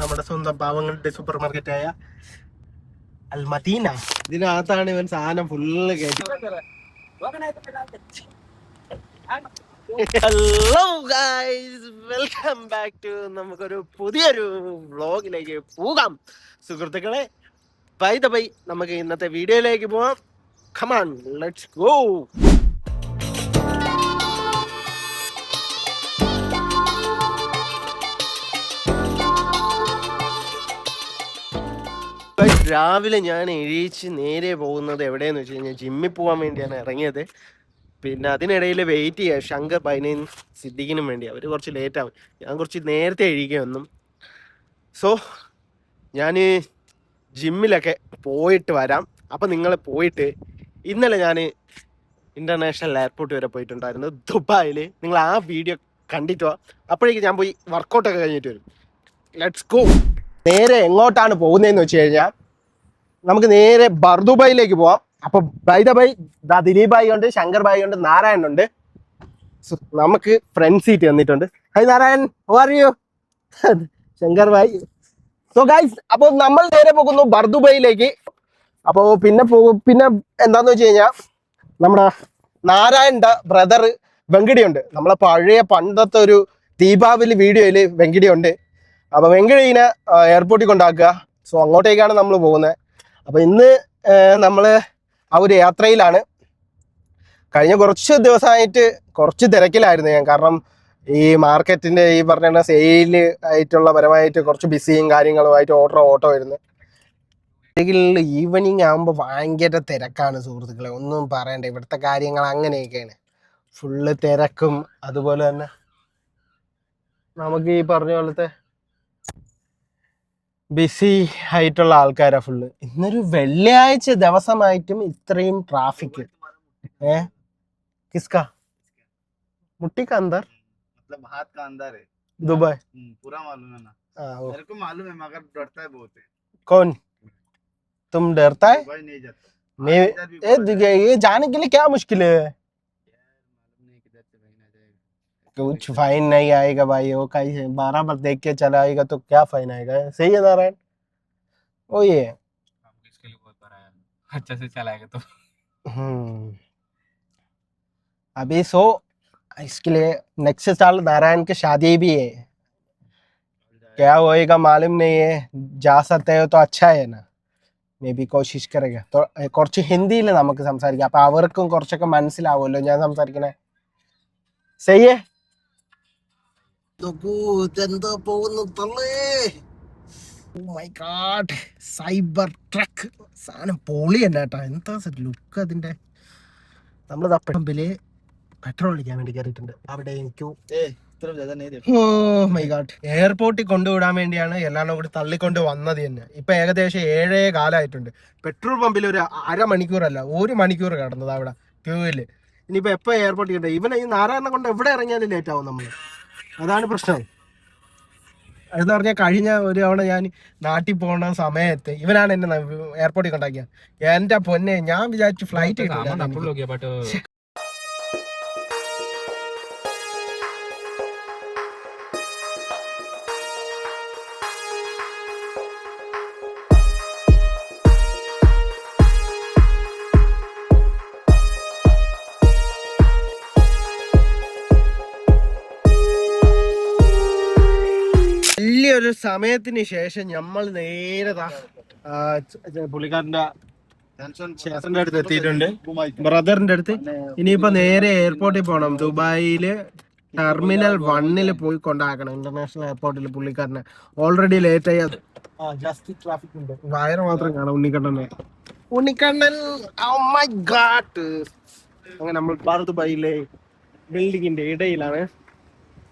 നമ്മുടെ സ്വന്തം പാവങ്ങളുടെ സൂപ്പർ മാർക്കറ്റായ അൽ മദീന. ഇതിനകത്താണ് ഇവൻ സാധനം ഫുള്ള് കയറ്റി. Hello guys, welcome back to നമുക്കൊരു പുതിയൊരു വ്ളോഗിലേക്ക് പോകാം സുഹൃത്തുക്കളെ. ബൈ ദ ബൈ, നമുക്ക് ഇന്നത്തെ വീഡിയോയിലേക്ക് പോവാം. Come on, let's go. രാവിലെ ഞാൻ എഴുതിച്ച് നേരെ പോകുന്നത് എവിടെയെന്ന് വെച്ച് കഴിഞ്ഞാൽ ജിമ്മിൽ പോകാൻ വേണ്ടിയാണ് ഇറങ്ങിയത്. പിന്നെ അതിനിടയിൽ വെയിറ്റ് ചെയ്യുക ശങ്കർ ബൈനയും സിദ്ദിഖിനും വേണ്ടി. അവർ കുറച്ച് ലേറ്റാവും, ഞാൻ കുറച്ച് നേരത്തെ എഴുതിയൊന്നും. സോ ഞാൻ ജിമ്മിലൊക്കെ പോയിട്ട് വരാം. അപ്പം നിങ്ങൾ പോയിട്ട്, ഇന്നലെ ഞാൻ ഇൻ്റർനാഷണൽ എയർപോർട്ട് വരെ പോയിട്ടുണ്ടായിരുന്നു ദുബായിൽ. നിങ്ങൾ ആ വീഡിയോ കണ്ടിട്ട് വാ. അപ്പോഴേക്കും ഞാൻ പോയി വർക്കൗട്ടൊക്കെ കഴിഞ്ഞിട്ട് വരും. Let's go. നേരെ എങ്ങോട്ടാണ് പോകുന്നതെന്ന് വെച്ച് കഴിഞ്ഞാൽ നമുക്ക് നേരെ ബർദുബായിലേക്ക് പോവാം. അപ്പൊ by the by, Dileep bhai ഉണ്ട്, ശങ്കർ ഭായി ഉണ്ട്, നാരായൺ ഉണ്ട്. നമുക്ക് ഫ്രണ്ട് സീറ്റ് തന്നിട്ടുണ്ട്. Hi Narayan, how are you? Shankar bhai. So guys, അപ്പോൾ നമ്മൾ നേരെ പോകുന്നു ബർദുബായിലേക്ക്. അപ്പോൾ പിന്നെ എന്താന്ന് വെച്ച് കഴിഞ്ഞാൽ നമ്മുടെ നാരായണന്റെ ബ്രദർ വെങ്കിടിയുണ്ട്. നമ്മളെ പണ്ടത്തെ ഒരു ദീപാവലി വീഡിയോയിൽ വെങ്കിടിയുണ്ട്. അപ്പൊ വെങ്കിടീനെ എയർപോർട്ടിൽ കൊണ്ടാക്കുക. സോ അങ്ങോട്ടേക്കാണ് നമ്മൾ പോകുന്നത്. അപ്പൊ ഇന്ന് നമ്മൾ ആ ഒരു യാത്രയിലാണ്. കഴിഞ്ഞ കുറച്ച് ദിവസമായിട്ട് കുറച്ച് തിരക്കിലായിരുന്നു ഞാൻ. കാരണം ഈ മാർക്കറ്റിന്റെ ഈ പറഞ്ഞ സെയില് ആയിട്ടുള്ള പരമായിട്ട് കുറച്ച് ബിസിയും കാര്യങ്ങളുമായിട്ട് ഓട്ടോ വരുന്നത്. ഈവനിങ് ആകുമ്പോൾ ഭയങ്കര തിരക്കാണ് സുഹൃത്തുക്കളെ, ഒന്നും പറയണ്ട. ഇവിടുത്തെ കാര്യങ്ങൾ അങ്ങനെയൊക്കെയാണ്, ഫുള്ള് തിരക്കും. അതുപോലെ തന്നെ നമുക്ക് ഈ പറഞ്ഞ പോലത്തെ ബിസി ആയിട്ടുള്ള ആൾക്കാരാ ഫുള്ള്. ഇന്നൊരു വെള്ളിയാഴ്ച ദിവസമായിട്ടും ഇത്രയും ട്രാഫിക്. किसका मुट्ठी का अंदर मतलब हाथ का अंदर है दुबई पूरा मालूम है ना? मेरे को मालूम है मगर डरता है बहुत है। कौन? तुम डरता है? दुबई नहीं जाता मैं ये जाने के लिए क्या मुश्किल है? कुछ फाइन नहीं आएगा भाई, वो कहीं 12 बार देख के चला आएगा तो क्या फाइन आएगा? सही है नारायण? ओ ये इसके लिए बहुत बड़ा है, अच्छा से चलाएगा तो। अभी सो इसके लिए नेक्स्ट साल नारायण की शादी भी है, क्या होएगा मालूम नहीं है. जा सकते हो तो अच्छा है ना, മേ ബി കോശിഷ് കരക. കുറച്ച് ഹിന്ദിയിൽ നമുക്ക് സംസാരിക്കാം, അപ്പൊ അവർക്കും കുറച്ചൊക്കെ മനസ്സിലാവുമല്ലോ ഞാൻ സംസാരിക്കണേ. സയ്യേ എന്താ പോകുന്നു തള്ളേ. Oh my God, Cybertruck സാധനം പൊളി തന്നെ കേട്ടോ. എന്താ ലുക്ക് അതിന്റെ. നമ്മളത് അപ്പഴമ്പില് പെട്രോൾ അടിക്കാൻ വേണ്ടി കയറിയിട്ടുണ്ട്. അവിടെ എനിക്ക് ഓ മൈ ഗോഡ്, എയർപോർട്ടിൽ കൊണ്ടുവിടാൻ വേണ്ടിയാണ് എല്ലാവരും കൂടി തള്ളിക്കൊണ്ട് വന്നത് തന്നെ. ഇപ്പൊ ഏകദേശം 7 കാലമായിട്ടുണ്ട്. പെട്രോൾ പമ്പിൽ ഒരു അരമണിക്കൂറല്ല 1 മണിക്കൂർ കിടന്നത് അവിടെ ക്യൂവില്. ഇനിയിപ്പോ എപ്പോ എയർപോർട്ടിൽ കിട്ടും? ഇവനെ ഈ നാരായണനെ കൊണ്ട് എവിടെ ഇറങ്ങിയാലും ലേറ്റ് ആവും നമ്മൾ. അതാണ് പ്രശ്നം. എന്ന് പറഞ്ഞാൽ കഴിഞ്ഞ ഒരു തവണ ഞാൻ നാട്ടിൽ പോകുന്ന സമയത്ത് ഇവനാണ് എന്നെ എയർപോർട്ടിൽ കൊണ്ടാക്കിയത്. എന്റെ പൊന്നെ, ഞാൻ വിചാരിച്ചു ഫ്ലൈറ്റ് കിട്ടില്ല. വലിയൊരു സമയത്തിന് ശേഷം നമ്മൾ നേരെ പുള്ളിക്കാരന്റെ ചേട്ടന്റെ അടുത്ത് എത്തിയിട്ടുണ്ട്, ബ്രദറിന്റെ അടുത്ത്. ഇനിയിപ്പോ നേരെ എയർപോർട്ടിൽ പോകണം. ദുബായില് ടെർമിനൽ 1 പോയി കൊണ്ടാക്കണം ഇന്റർനാഷണൽ എയർപോർട്ടിൽ പുള്ളിക്കാരനെ. ഓൾറെഡി ലേറ്റ് ആയി. ജസ്റ്റ് ട്രാഫിക് ഉണ്ട്, വയറ് മാത്രം കാണാം ഉണ്ണിക്കണ്ണൻ. ഓ മൈ ഗോഡ്. അങ്ങനെ നമ്മൾ ദുബായിലെ ബിൽഡിങ്ങിന്റെ ഇടയിലാണ്.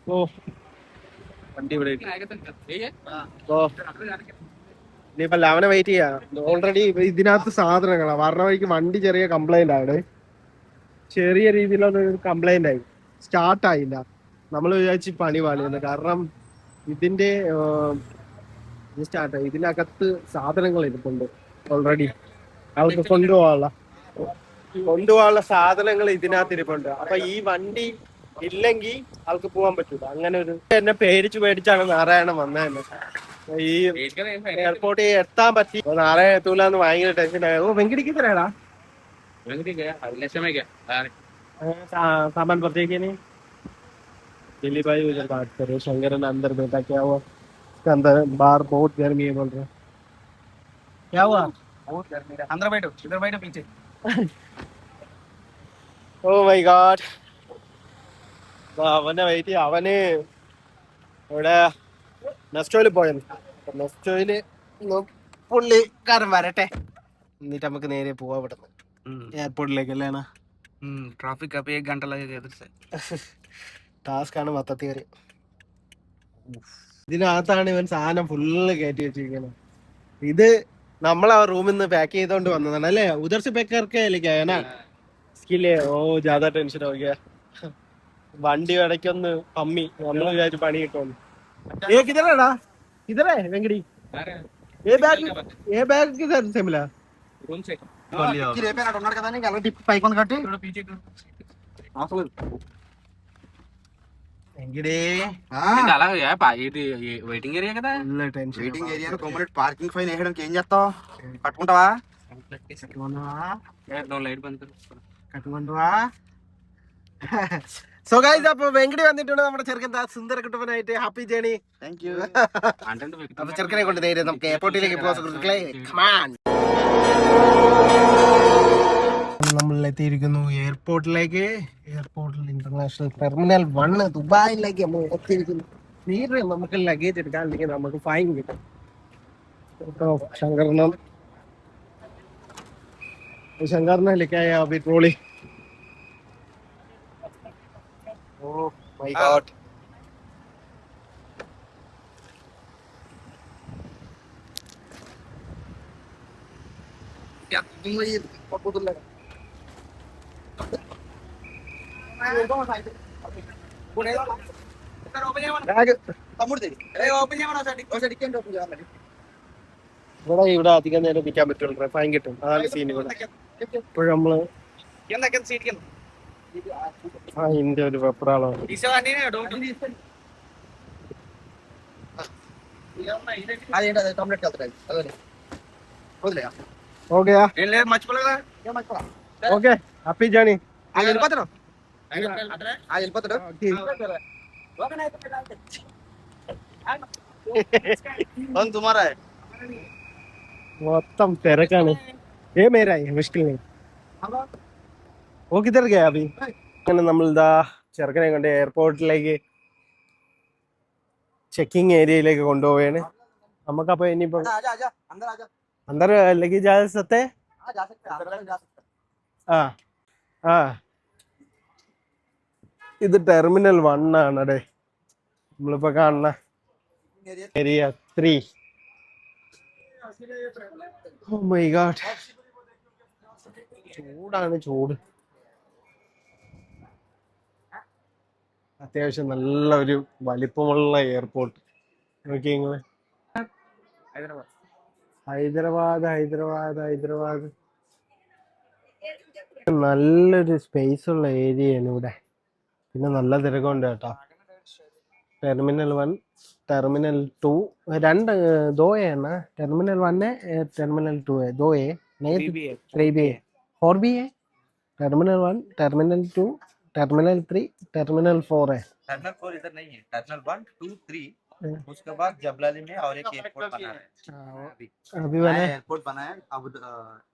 ഓ വണ്ടി ഇവിടെ ഇനിയിപ്പോ അവനെ വെയിറ്റ് ചെയ്യാം. ഓൾറെഡി ഇതിനകത്ത് സാധനങ്ങളാണ് വരണ വഴിക്ക്. വണ്ടി ചെറിയ കംപ്ലൈന്റ് ആണ്, ചെറിയ രീതിയിലുള്ള കംപ്ലൈന്റ് ആയി, സ്റ്റാർട്ട് ആയില്ല. നമ്മൾ വിചാരിച്ച് പണി പാളിയെന്ന്. കാരണം ഇതിന്റെ സ്റ്റാർട്ടായി. ഇതിനകത്ത് സാധനങ്ങൾ ഇരിപ്പുണ്ട് ഓൾറെഡി. ആൾക്ക് കൊണ്ടുപോകാനുള്ള സാധനങ്ങൾ ഇതിനകത്ത് ഇരിപ്പുണ്ട്. അപ്പൊ ഈ വണ്ടി ഇല്ലെങ്കിൽ ആൾക്ക് പോകാൻ പറ്റൂല. അങ്ങനെ ഒരു എന്നെ പേടിച്ചാണ് നാരായണൻ വന്നത്. ഈ എയർപോർട്ടിൽ എത്താൻ പറ്റി. നാളെ എത്തൂലെന്ന് ഭയങ്കര ടെൻഷൻ ആയി. ഓ വെങ്കിടിക്ക് തരാടാ सामान पर देखिए नहीं दिल्ली भाई उधर बात करो शंकरन अंदर बैठा क्या हुआ उसके अंदर बाहर बहुत गर्मी है बोल रहे क्या हुआ बहुत गर्मी है अंदर बैठो इधर बैठो पीछे ഓ മൈ ഗാഡ് അവനെ വെയിറ്റ് അവന് ഇവിടെ നെസ്റ്റോയിൽ പോയത് നെസ്റ്റോയില് പുള്ളിക്കാരൻ വരട്ടെ എന്നിട്ട് നമുക്ക് നേരെ പോവാ ഇവിടുന്ന് എയർപോർട്ടിലേക്ക് അല്ലേ ट्रैफिक अभी 1 घंटा लगेगा इधर से ടാസ്ക് ആണ് മൊത്തത്തിൽ വരെ ഇതിനകത്താണ് ഇവൻ സാധനം ഫുള്ള് കയറ്റി വെച്ചിരിക്കുന്നത് ഇത് നമ്മൾ ആ റൂമിൽ നിന്ന് പാക്ക് ചെയ്തോണ്ട് വന്നതാണ് അല്ലേ ഉദർ से पैक करके लेके आया ना इसके लिए ഓ ज्यादा ടെൻഷൻ हो गया വണ്ടി ഇടയ്ക്കൊന്ന് പമ്മി നമ്മൾ വിചാരിച്ചു പണി കിട്ടുമെന്ന് ये किधर है ना किधर है वेंगड़ी ये बैग किधर से मिला रूम से की रे पे ना डोनर का नहीं गलती पाइप कौन काटे थोड़ा पीछे आसो वेंगड़ी చాలా ఇది వెయిటింగ్ ఏరియా కదా full tension waiting area complete parking fine వేయడానికి ఏం చేస్తావు కట్టుకుంటావా లైట్ బంద్ കട്ടുകൊണ്ടുവാ സോ ഗൈസ് അപ്പൊ വെങ്കടി വന്നിട്ടുണ്ട് നമ്മുടെ ചെറുക്കൻ സുന്ദര കുട്ടപ്പനായിട്ട് ഹാപ്പി ജേണി താങ്ക് യു അപ്പൊ ചെറുക്കനെ കൊണ്ട് നേരെ നമുക്ക് എയർപോർട്ടിലേക്ക് പോകാൻ നമ്മൾ എത്തിയിരിക്കുന്നു എയർപോർട്ടിലേക്ക് എയർപോർട്ടിൽ ഇന്റർനാഷണൽ ടെർമിനൽ 1 ദുബായിലേക്ക് നമ്മൾ എത്തിയിരിക്കുന്നു നേരെ നമുക്ക് ലഗേജ് എടുക്കാൻ അല്ലെങ്കിൽ നമുക്ക് ഫൈൻ കിട്ടും ശങ്കറിനെ ലിക്കായ അഭി ട്രോളി Oh my god. क्या तुम ये फोटो तो लगा ബാഗ് തമ്മുడు തരി ഏ ഓപ്പൺ ചെയ്യാമോ ഒസടിക്കണ്ട ഓപ്പൺ ചെയ്യാൻ മതി ഇവിടെ അധികം നേരം നിൽക്കാൻ പറ്റുള്ളൂ ഫൈൻ കിട്ടും അതാണ് സീൻ ഇവിടെ ഇപ്പോഴും നമ്മള് എന്തൊക്കെ സീറ്റ് ഫൈൻ്റെ ഒരു വെപ്രാളമാണ് అదేంటి కంప్లీట్ వెళ్తాయి అదే వదిలేయా ఓకే ఏం లేదు మర్చిపోలేదా ఏం మర్చిపోలా ఓకే హ్యాపీ జర్నీ ఆయన వెళ్ళిపోతాడు ఆయన వెళ్ళిపోతాడు తుమారా మొత్తం తిరగాను ఏ మేరా ముష్కిల్ ഓ കിതർ ഗയാ അഭി അങ്ങനെ നമ്മൾ ഇതാ ചെറുക്കനെ കൊണ്ട് എയർപോർട്ടിലേക്ക് ചെക്കിംഗ് ഏരിയയിലേക്ക് കൊണ്ടുപോവുകയാണ് നമുക്കപ്പോ ഇനിയിപ്പോ അന്തർ ലഗേജ് ആ സത്തെ ആ ആ ഇത് ടെർമിനൽ 1 ആണ് അടേ നമ്മളിപ്പോ കാണുന്ന ഏരിയ 3 ഓ മൈ ഗോഡ് ചൂടാണ് ചൂട് അത്യാവശ്യം നല്ല ഒരു വലിപ്പമുള്ള എയർപോർട്ട് നോക്കി നിങ്ങള് ഹൈദരാബാദ് നല്ലൊരു സ്പേസ് ഉള്ള ഏരിയയാണ് ഇവിടെ പിന്നെ നല്ല തിരക്കുണ്ട് കേട്ടോ ടെർമിനൽ 1 ടെർമിനൽ 2 രണ്ട് दो है ना टेर्मिनल 1 है टेर्मिनल 2 है 2 है नहीं 3 भी है 4 भी है टेर्मिनल 1 टेर्मिनल 2 टेर्मिनल 3 टेर्मिनल 4 है टर्मिनल 4 इधर नहीं है टर्मिनल 1 2 3 उसके बाद जबलाली में और एक एयरपोर्ट बना है अभी बना है एयरपोर्ट बना है अब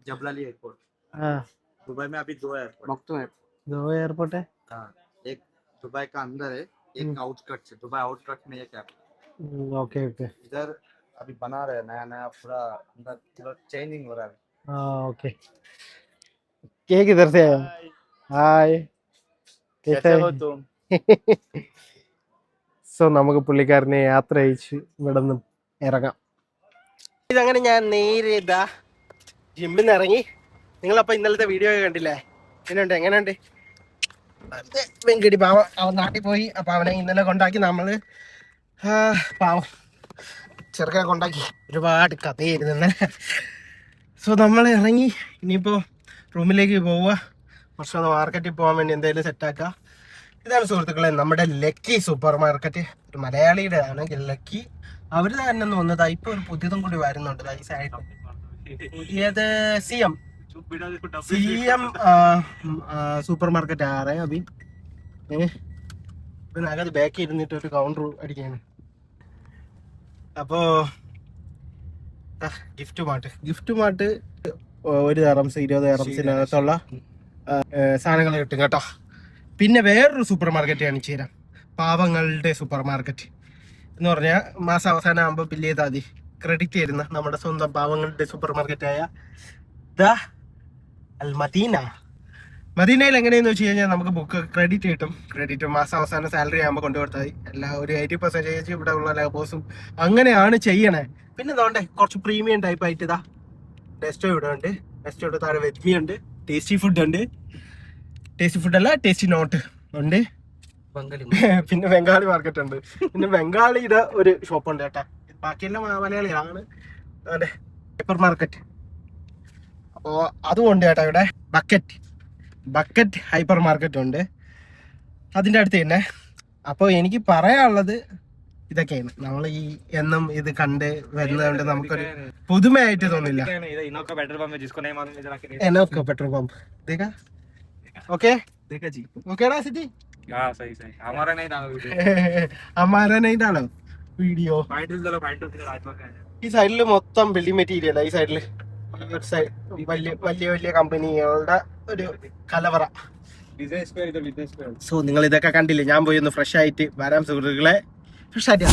जबलाली एयरपोर्ट हाँ दुबई में अभी 2 एयरपोर्ट 2 एयरपोर्ट है हाँ एक दुबई का अंदर है एक आउटस्कर्ट है दुबई आउटस्कर्ट में एक एयरपोर्ट ओके ओके इधर अभी बना रहे नया नया पूरा अंदर पूरा चेंजिंग हो रहा है हाँ ओके केक इधर से है हाय कैसे हो तुम സോ നമുക്ക് പുള്ളിക്കാരനെ യാത്ര അയച്ച് ഇവിടെ നിന്ന് ഇറങ്ങാം ഇതങ്ങനെ ഞാൻ നേരെ ഇതാ ജിമ്മിൽ നിന്ന് ഇറങ്ങി നിങ്ങളപ്പോ ഇന്നലത്തെ വീഡിയോ കണ്ടില്ലേ എങ്ങനെയുണ്ട് വെങ്കടി പാവം അവൻ നാട്ടിൽ പോയി അപ്പൊ അവനെ ഇന്നലെ കൊണ്ടാക്കി നമ്മള് പാവം ചെറുക്കനെ കൊണ്ടാക്കി ഒരുപാട് കഥയായിരുന്നു ഇന്നലെ സോ നമ്മൾ ഇറങ്ങി ഇനിയിപ്പോ റൂമിലേക്ക് പോവുക കുറച്ചൊന്ന് മാർക്കറ്റിൽ പോകാൻ വേണ്ടി എന്തെങ്കിലും സെറ്റാക്കുക ഇതാണ് സുഹൃത്തുക്കളെ നമ്മുടെ ലക്കി സൂപ്പർ മാർക്കറ്റ് ഒരു മലയാളിയുടെ ആണ് ലക്കി അവര് തന്നെ തോന്നുന്നതാ ഇപ്പൊ ഒരു പുതിയതും കൂടി വരുന്നുണ്ട് ഈ സൈഡിൽ. പുതിയത് CM സൂപ്പർ മാർക്കറ്റ് ആ रहा है अभी. പിന്നെ അകത്ത് ബാക്കി ഇരുന്നിട്ട് ഒരു കൗണ്ടർ അടിക്കാണ്. അപ്പോ ഗിഫ്റ്റ് മാർട്ട് 1 dirhams 20 dirhamsനകത്തുള്ള സാധനങ്ങൾ കിട്ടും കേട്ടോ. പിന്നെ വേറൊരു സൂപ്പർ മാർക്കറ്റ് കാണിച്ചു തരാം. പാവങ്ങളുടെ സൂപ്പർ മാർക്കറ്റ് എന്ന് പറഞ്ഞാൽ മാസം അവസാനം ആകുമ്പോൾ ബില്ല് ചെയ്താൽ മതി ക്രെഡിറ്റ് തരുന്ന നമ്മുടെ സ്വന്തം പാവങ്ങളുടെ സൂപ്പർ മാർക്കറ്റായ അൽ മദീന. മദീനയിൽ എങ്ങനെയെന്ന് വെച്ച് കഴിഞ്ഞാൽ നമുക്ക് ബുക്ക് ക്രെഡിറ്റ് കിട്ടും. ക്രെഡിറ്റ് മാസം അവസാനം സാലറി ആകുമ്പോൾ കൊണ്ടുകൊടുത്താൽ മതി. എല്ലാ ഒരു 80% ഇവിടെ ഉള്ള ലാബോസും അങ്ങനെയാണ് ചെയ്യണേ. പിന്നെ അതുകൊണ്ട് കുറച്ച് പ്രീമിയം ടൈപ്പ് ആയിട്ട് ഇതാ ടെസ്റ്റോ ഇവിടെ ഉണ്ട്. ടെസ്റ്റോയുടെ താഴെ വെജ്മി ഉണ്ട്. ടേസ്റ്റി ഫുഡ് ഉണ്ട്. ടേസ്റ്റി ഫുഡ് അല്ല ടേസ്റ്റി നോട്ട് ഉണ്ട്. പിന്നെ ബംഗാളി മാർക്കറ്റ് ഉണ്ട്. പിന്നെ ബംഗാളിയുടെ ഒരു ഷോപ്പ് ഉണ്ട് കേട്ടാ. ബാക്കിയെല്ലാം മലയാളിയാണ്. അതെ ഹൈപ്പർ മാർക്കറ്റ്. അപ്പോ അതും ഉണ്ട് കേട്ടാ. ഇവിടെ ബക്കറ്റ് ഹൈപ്പർ മാർക്കറ്റ് ഉണ്ട് അതിൻ്റെ അടുത്ത് തന്നെ. അപ്പോൾ എനിക്ക് പറയാനുള്ളത് ഇതൊക്കെയാണ്. നമ്മൾ ഈ എന്നും ഇത് കണ്ട് വരുന്നതുകൊണ്ട് നമുക്കൊരു പുതുമയായിട്ട് തോന്നില്ല. എന്നൊക്കെ പെട്രോൾ പമ്പ് ഓക്കെ ഓക്കേടാ സിറ്റി. हमारा नहीं डालो വീഡിയോ. ഈ സൈഡില് മൊത്തം ബിൽഡിംഗ് മെറ്റീരിയൽ. ഈ സൈഡില് വലിയ കമ്പനികളുടെ ഒരു കലവറ. സോ നിങ്ങൾ ഇതൊക്കെ കണ്ടില്ലേ? ഞാൻ പോയി ഒന്ന് ഫ്രഷ് ആയിട്ട് വരാം സുഹൃത്തുക്കളെ. ഫ്രഷ് ആയിട്ട്